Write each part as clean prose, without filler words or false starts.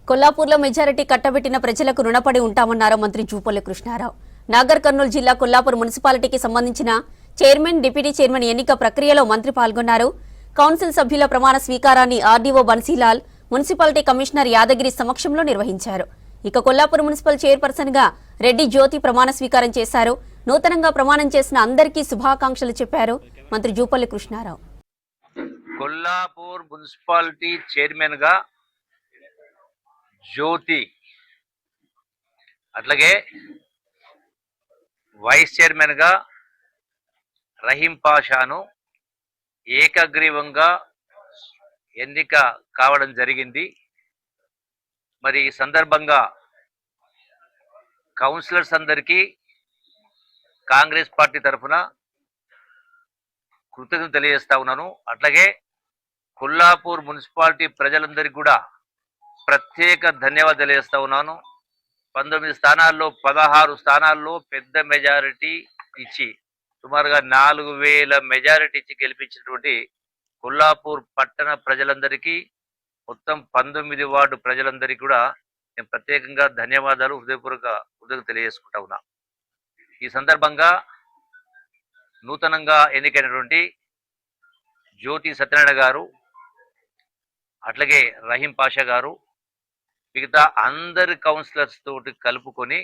కొల్లాపూర్లో majority కట్టబెట్టిన ప్రజలకు రుణపడి ఉంటామన్నారు మంత్రి జూపల్లి కృష్ణారావు. నాగర్ కర్నూలు జిల్లా కొల్లాపూర్ మున్సిపాలిటీకి సంబంధించిన చైర్మన్, డిప్యూటీ చైర్మన్ ఎన్నిక ప్రక్రియలో మంత్రి పాల్గొన్నారు. కౌన్సిల్ సభ్యుల ప్రమాణ స్వీకారాన్ని RDO Bansilal, municipality commissioner Yadagiri సమక్షంలో నిర్వహించారు. ఇక కొల్లాపూర్ మున్సిపల్ చైర్పర్సన్ గా రెడ్డి జ్యోతి ప్రమాణ స్వీకారం చేశారు. నూతనంగా ప్రమాణం చేసిన అందరికీ శుభాకాంక్షలు చెప్పారు మంత్రి జూపల్లి కృష్ణారావు. కొల్లాపూర్ మున్సిపాలిటీ చైర్మన్ గా జ్యోతి, అట్లాగే వైస్ చైర్మన్ గా రహీం పాషాను ఏకగ్రీవంగా ఎన్నిక కావడం జరిగింది. మరి ఈ సందర్భంగా కౌన్సిలర్స్ అందరికీ కాంగ్రెస్ పార్టీ తరఫున కృతజ్ఞతలు తెలియజేస్తా ఉన్నాను. అట్లాగే కొల్లాపూర్ మున్సిపాలిటీ ప్రజలందరికీ కూడా ప్రత్యేక ధన్యవాదాలు తెలియజేస్తా ఉన్నాను. 19 స్థానాల్లో 16 స్థానాల్లో పెద్ద మెజారిటీ ఇచ్చి సుమారుగా 4000 మెజారిటీ ఇచ్చి గెలిపించినటువంటి కొల్లాపూర్ పట్టణ ప్రజలందరికీ, మొత్తం 19 వార్డు ప్రజలందరికీ కూడా నేను ప్రత్యేకంగా ధన్యవాదాలు, హృదయపూర్వక కృతజ్ఞతలు తెలియజేసుకుంటా ఉన్నా. ఈ సందర్భంగా నూతనంగా ఎన్నికైనటువంటి జ్యోతి సత్యనారాయణ గారు, అట్లాగే రహీం పాషా గారు, మిగతా అందరి కౌన్సిలర్స్ తోటి కలుపుకొని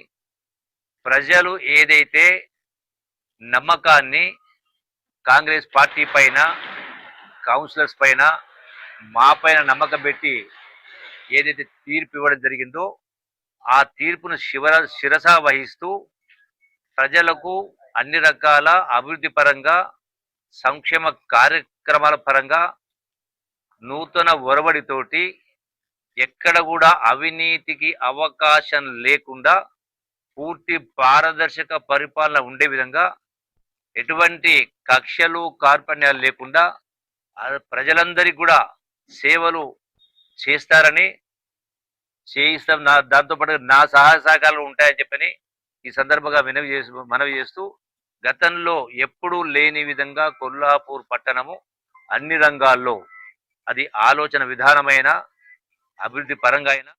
ప్రజలు ఏదైతే నమ్మకాన్ని కాంగ్రెస్ పార్టీ పైన, కౌన్సిలర్స్ పైన, మా పైన నమ్మకం పెట్టి ఏదైతే తీర్పు ఇవ్వడం జరిగిందో ఆ తీర్పును శిరస వహిస్తూ ప్రజలకు అన్ని రకాల అభివృద్ధి పరంగా, సంక్షేమ కార్యక్రమాల పరంగా నూతన ఒరవడితోటి ఎక్కడ కూడా అవినీతికి అవకాశం లేకుండా పూర్తి పారదర్శక పరిపాలన ఉండే విధంగా, ఎటువంటి కక్షలు కార్పణ్యాలు లేకుండా ప్రజలందరికీ కూడా సేవలు చేస్తారని, చేయిస్తాం, దాంతోపాటు నా సహాయ సహకారాలు ఉంటాయని చెప్పని ఈ సందర్భంగా మనవి చేస్తూ గతంలో ఎప్పుడూ లేని విధంగా కొల్లాపూర్ పట్టణము అన్ని రంగాల్లో, అది ఆలోచన విధానమైన, అభివృద్ధి పరంగా అయినా